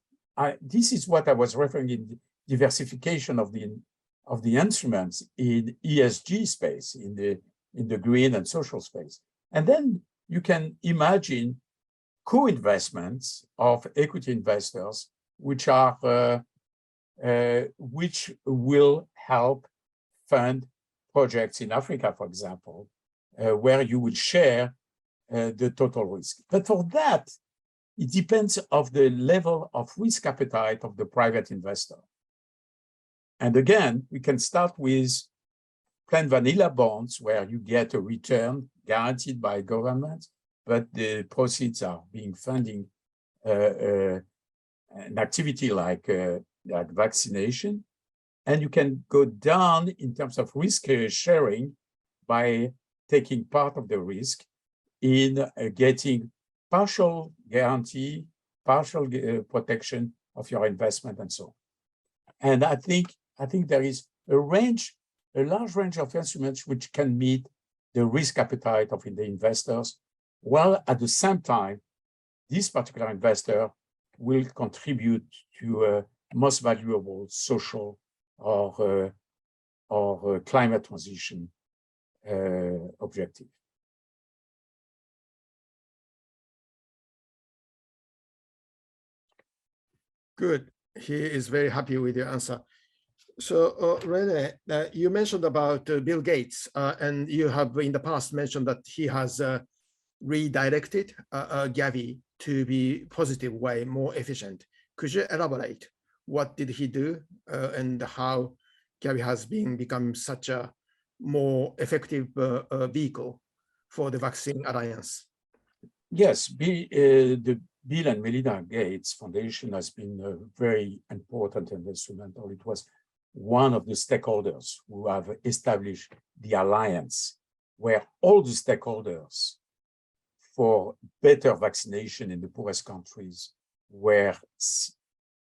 this is what I was referring in diversification of the instruments in ESG space, in the green and social space. And then you can imagine co-investments of equity investors, which will help fund projects in Africa, for example, where you will share the total risk. But for that, it depends on the level of risk appetite of the private investor. And again, we can start with plain vanilla bonds where you get a return guaranteed by government, but the proceeds are being funding an activity like vaccination. And you can go down in terms of risk sharing by taking part of the risk in getting partial guarantee, partial protection of your investment and so on. And I think there is a large range of instruments which can meet the risk appetite of the investors, while at the same time, this particular investor will contribute to a most valuable social or climate transition objective. Good. He is very happy with your answer. So, René, you mentioned about Bill Gates, and you have in the past mentioned that he has redirected GAVI to be positive way, more efficient. Could you elaborate? What did he do and how GAVI has become such a more effective vehicle for the Vaccine Alliance? Yes, the Bill and Melinda Gates Foundation has been very important and instrumental. It was one of the stakeholders who have established the alliance, where all the stakeholders for better vaccination in the poorest countries were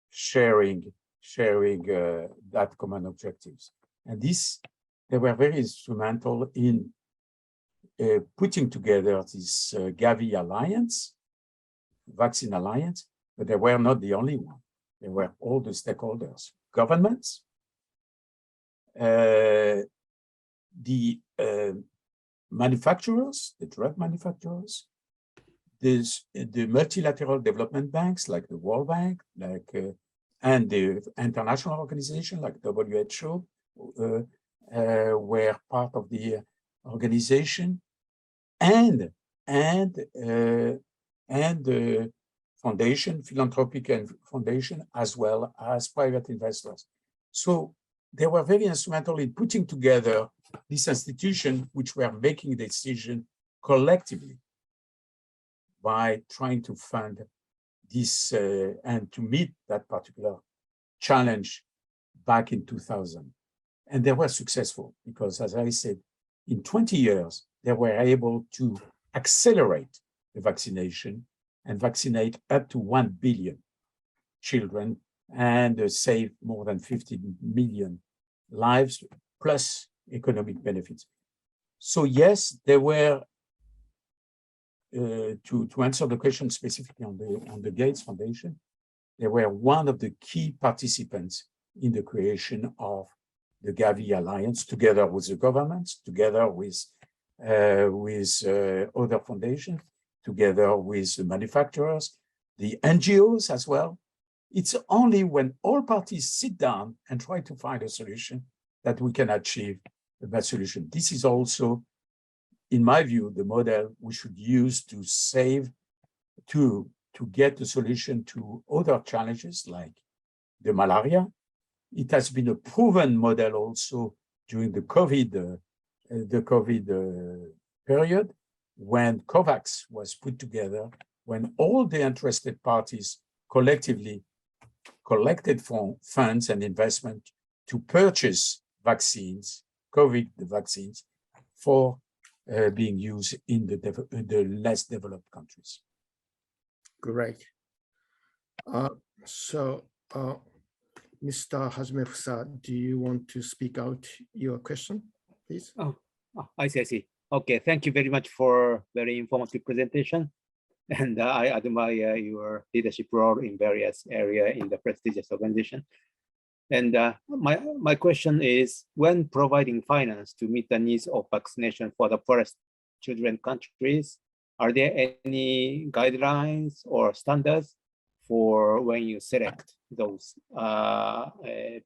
sharing that common objectives. And they were very instrumental in putting together this GAVI alliance, Vaccine Alliance, but they were not the only one. They were all the stakeholders, governments, the manufacturers, the drug manufacturers, the multilateral development banks like the World Bank, and the international organization like WHO were part of the organization, and the foundation, philanthropic and foundation, as well as private investors. So they were very instrumental in putting together this institution, which were making the decision collectively by trying to fund this and to meet that particular challenge back in 2000. And they were successful because, as I said, in 20 years, they were able to accelerate the vaccination and vaccinate up to 1 billion children and save more than 15 million lives plus economic benefits. So yes, there were, to answer the question specifically on the Gates Foundation, they were one of the key participants in the creation of the GAVI Alliance, together with the governments, together with other foundations, together with the manufacturers, the NGOs as well. It's only when all parties sit down and try to find a solution that we can achieve the best solution. This is also, in my view, the model we should use to save, to get a solution to other challenges like the malaria. It has been a proven model also during the COVID period, when COVAX was put together, when all the interested parties collectively collected funds and investment to purchase vaccines, COVID vaccines, for being used in the less developed countries. Great. Mr. 𝗁𝗰𝗶𝗄𝗏, do you want to speak out your question, please? Oh, I see. Okay, thank you very much for very informative presentation. And I admire your leadership role in various areas in the prestigious organization. And my question is, when providing finance to meet the needs of vaccination for the poorest children countries, are there any guidelines or standards for when you select those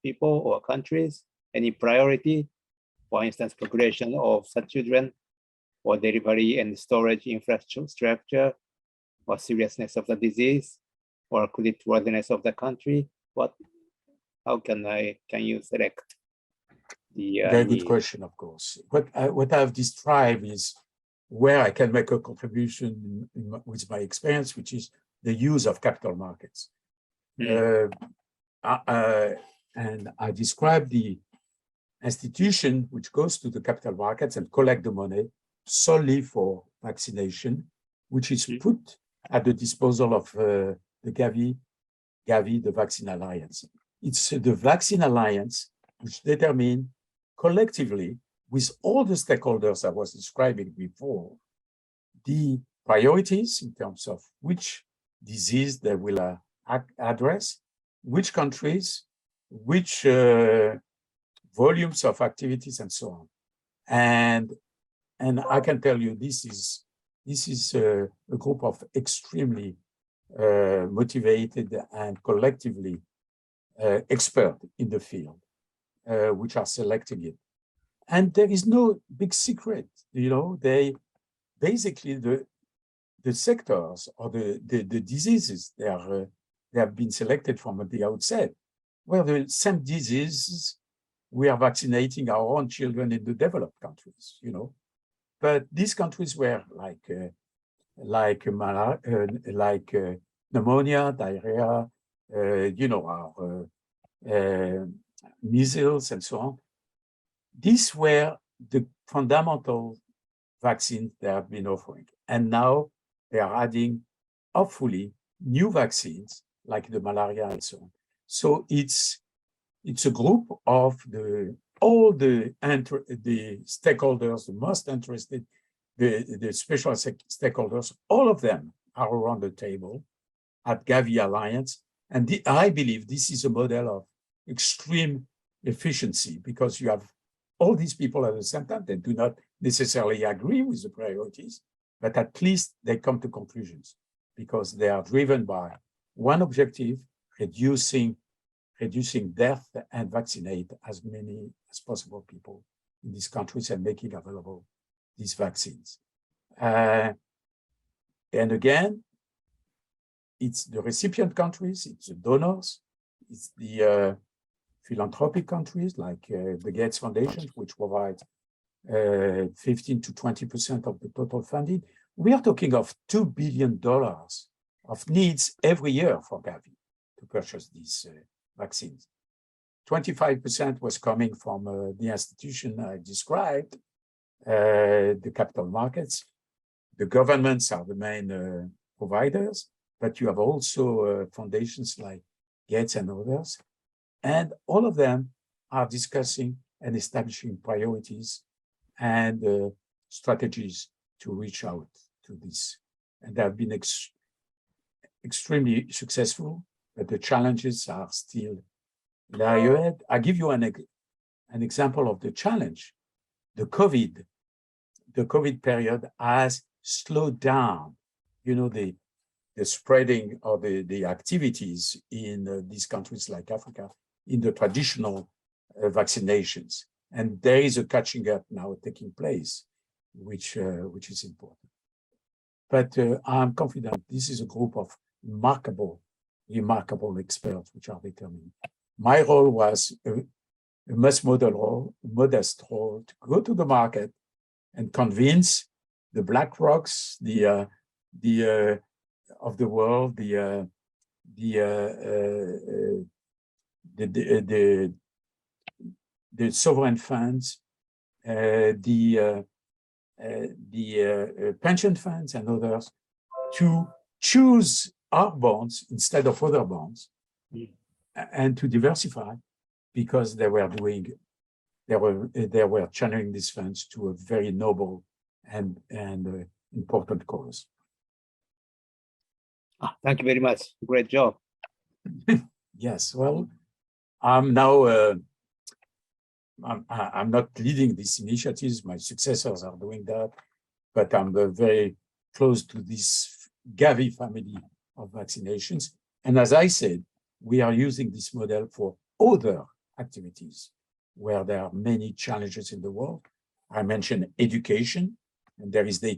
people or countries? Any priority, for instance, population of such children, or delivery and storage infrastructure, or seriousness of the disease, or creditworthiness of the country? How can you select the very good question, of course. What I've described is where I can make a contribution with my experience, which is the use of capital markets. And I described the institution which goes to the capital markets and collect the money solely for vaccination, which is put at the disposal of the GAVI, the Vaccine Alliance. It's the Vaccine Alliance which determine collectively with all the stakeholders I was describing before, the priorities in terms of which disease they will address, which countries, which volumes of activities, and so on. And I can tell you, this is a group of extremely motivated and collectively expert in the field, which are selecting it. And there is no big secret, they basically, the sectors or the diseases they have been selected from at the outset were the same diseases we are vaccinating our own children in the developed countries, But these countries were like pneumonia, diarrhea, measles, and so on. These were the fundamental vaccines they have been offering. And now they are adding, hopefully, new vaccines like the malaria and so on. So it's a group of all the stakeholders, the most interested, the special stakeholders, all of them are around the table at GAVI Alliance. And I believe this is a model of extreme efficiency, because you have all these people at the same time. They do not necessarily agree with the priorities, but at least they come to conclusions because they are driven by one objective: reducing death and vaccinate as many as possible people in these countries and making available these vaccines. And again, it's the recipient countries, it's the donors, it's the philanthropic countries like the Gates Foundation, which provides 15 to 20% of the total funding. We are talking of $2 billion of needs every year for GAVI to purchase these vaccines. 25% was coming from the institution I described, the capital markets. the governments are the main providers, but you have also foundations like Gates and others, and all of them are discussing and establishing priorities and strategies to reach out to this. And they have been extremely successful, but the challenges are still lie ahead. I give you an example of the challenge. The COVID period has slowed down, the spreading of the activities in these countries like Africa in the traditional vaccinations. And there is a catching up now taking place, which is important. But I'm confident this is a group of remarkable experts which are determined. My role was a modest role to go to the market and convince the BlackRocks, of the world, the sovereign funds, the pension funds and others to choose our bonds instead of other bonds and to diversify, because they were channeling these funds to a very noble and important cause. Thank you very much. Great job. Yes, well, I'm now I'm not leading these initiatives. My successors are doing that, but I'm very close to this GAVI family of vaccinations. And as I said, we are using this model for other activities where there are many challenges in the world. I mentioned education, and there is the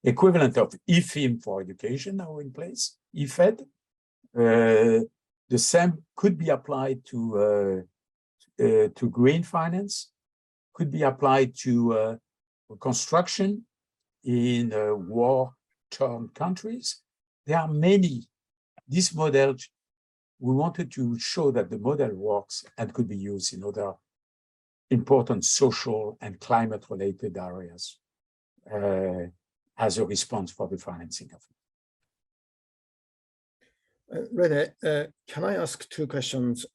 equivalent of IFFIm for education now in place, IFED. The same could be applied to green finance, could be applied to construction in war-torn countries. There are many. This model, we wanted to show that the model works and could be used in other important social and climate-related areas as a response for the financing of it. René, can I ask two questions?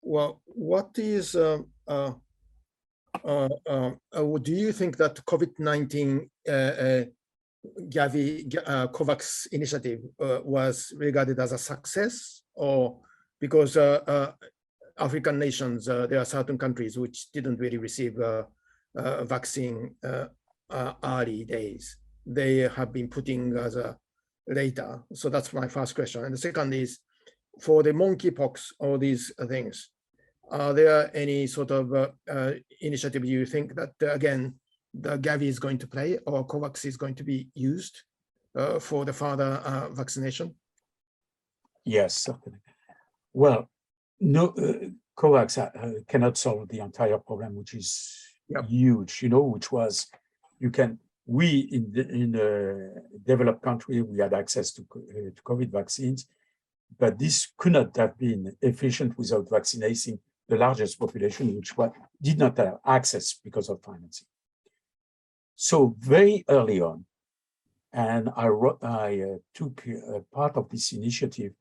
Well, what is, do you think that COVID-19 GAVI COVAX initiative was regarded as a success, or because African nations, there are certain countries which didn't really receive vaccine early days. They have been putting as a later. So that's my first question. And the second is, for the monkeypox, all these things, are there any sort of initiative you think that, again, the GAVI is going to play, or COVAX is going to be used for the further vaccination? Yes, certainly. Well, no, COVAX cannot solve the entire problem, which is huge, which was, we in the developed country, we had access to COVID vaccines, but this could not have been efficient without vaccinating the largest population, which did not have access because of financing. So very early on, and I took part of this initiative,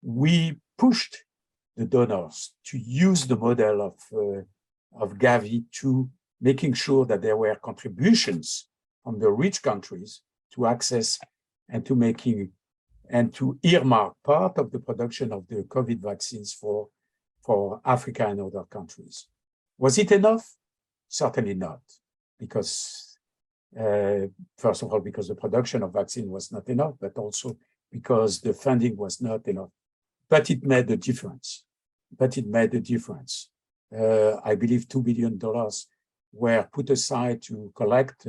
we pushed the donors to use the model of GAVI to making sure that there were contributions from the rich countries to access and to earmark part of the production of the COVID vaccines for Africa and other countries. Was it enough? Certainly not, because first of all, because the production of vaccine was not enough, but also because the funding was not enough. But it made a difference. I believe $2 billion were put aside to collect,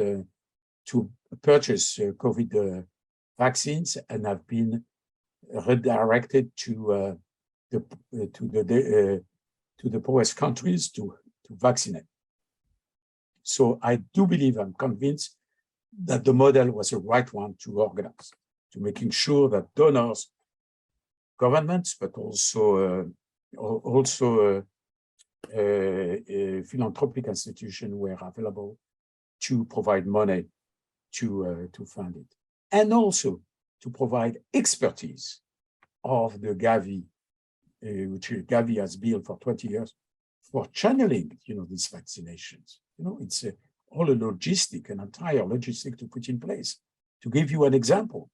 to purchase COVID vaccines, and have been redirected to the poorest countries to vaccinate. So I do believe, I'm convinced that the model was the right one to organize, to making sure that donors, governments, but also philanthropic institutions were available to provide money to fund it, and also to provide expertise of the GAVI, which GAVI has built for 20 years, for channeling, these vaccinations. It's all a logistic, an entire logistic to put in place. To give you an example,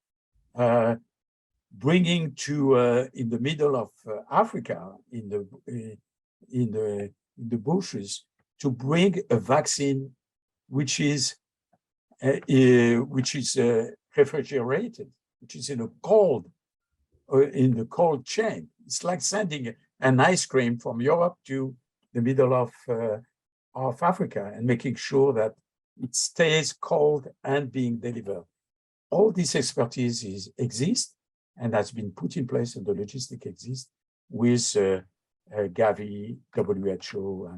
bringing to in the middle of Africa, in the bushes, to bring a vaccine which is refrigerated, which is in the cold chain. It's like sending an ice cream from Europe to the middle of Africa and making sure that it stays cold and being delivered. All this expertise exists and has been put in place, and the logistic exists with GAVI, WHO,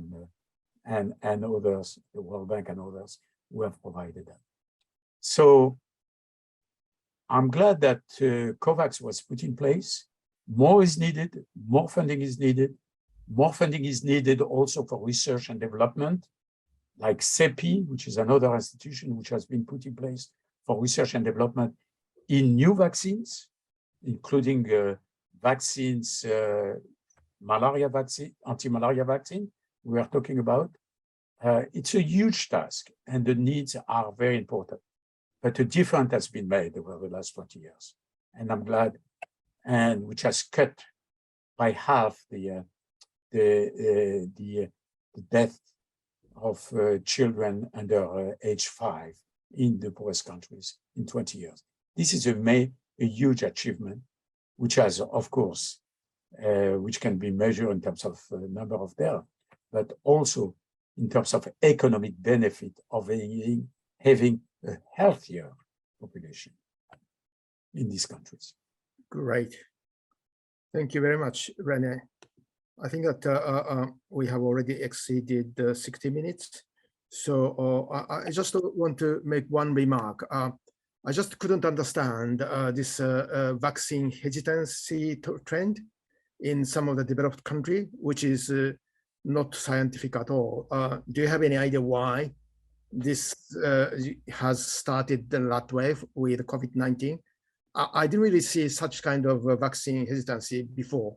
and others, the World Bank and others who have provided that. So I'm glad that COVAX was put in place. More is needed, more funding is needed. More funding is needed also for research and development, like CEPI, which is another institution which has been put in place for research and development in new vaccines, including vaccines, malaria vaccine, anti-malaria vaccine we are talking about. It's a huge task, and the needs are very important. But a difference has been made over the last 20 years, and I'm glad, and which has cut by half the death of children under age 5 in the poorest countries in 20 years. This is a huge achievement, which has, of course, which can be measured in terms of number of deaths, but also in terms of economic benefit of having a healthier population in these countries. Great. Thank you very much, René. I think that we have already exceeded 60 minutes. So I just want to make one remark. I just couldn't understand this vaccine hesitancy trend in some of the developed countries, which is not scientific at all. Do you have any idea why this has started that way with COVID-19? I didn't really see such kind of vaccine hesitancy before.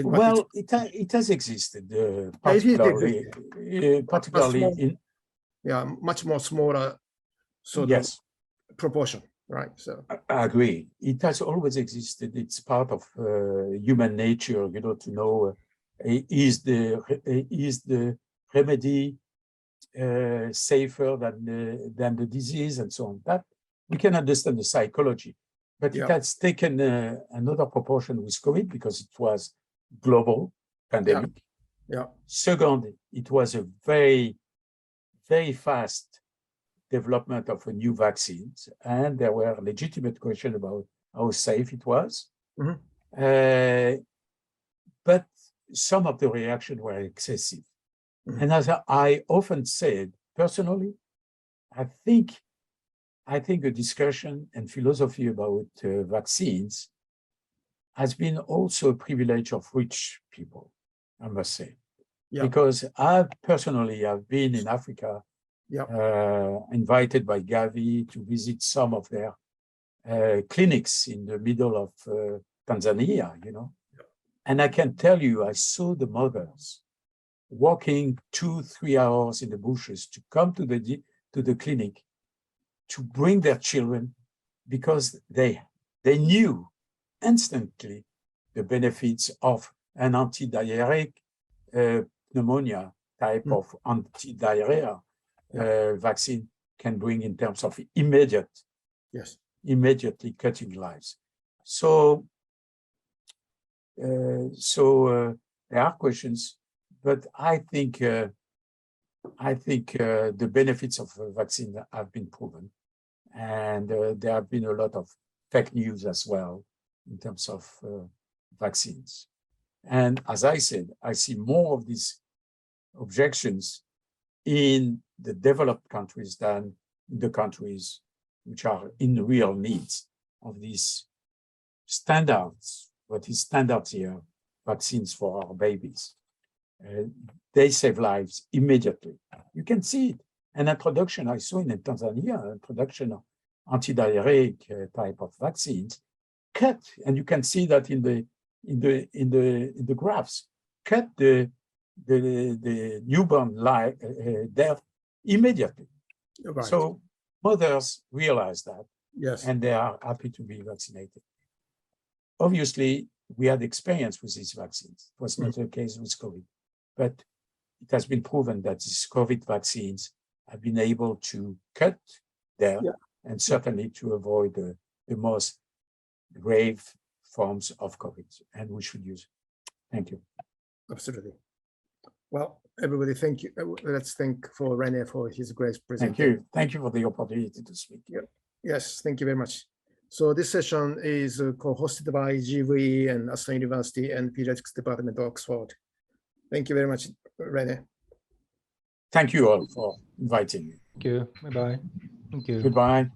Well, it has existed, particularly in much more smaller sort of proportion, right? So I agree. It has always existed. It's part of human nature, to know is the remedy safer than the disease and so on. That we can understand the psychology, but it has taken another proportion with COVID because it was global pandemic. Second, it was a very, very fast development of a new vaccines, and there were legitimate questions about how safe it was. But some of the reactions were excessive. And as I often said, personally, I think a discussion and philosophy about vaccines has been also a privilege of rich people, I must say. Because I personally have been in Africa, invited by GAVI to visit some of their clinics in the middle of Tanzania, And I can tell you, I saw the mothers walking 2-3 hours in the bushes to come to the clinic to bring their children because they knew instantly the benefits of an anti-diarrheic pneumonia type of anti-diarrhea vaccine can bring in terms of immediately cutting lives. So there are questions, but I think the benefits of vaccine have been proven, and there have been a lot of fake news as well in terms of vaccines. And as I said, I see more of these objections in the developed countries than in the countries which are in real needs of these standards. What is standards here? Vaccines for our babies. They save lives immediately. You can see it. an introduction, I saw in Tanzania, an introduction of antidiarrheic type of vaccines, cut, and you can see that in the graphs, cut the newborn death immediately. Right. So mothers realize that, Yes. and they are happy to be vaccinated. Obviously, we had experience with these vaccines. It was not the case with COVID, but it has been proven that these COVID vaccines have been able to cut death and certainly to avoid the most grave forms of COVID, and we should use it. Thank you. Absolutely. Well, everybody, thank you. Let's thank for René for his great presentation. Thank you. Thank you for the opportunity to speak. Yes, thank you very much. So this session is co-hosted by GAVI and Aston University and Pediatrics Department of Oxford. Thank you very much, René. Thank you all for inviting me. Thank you. Bye-bye. Thank you. Goodbye.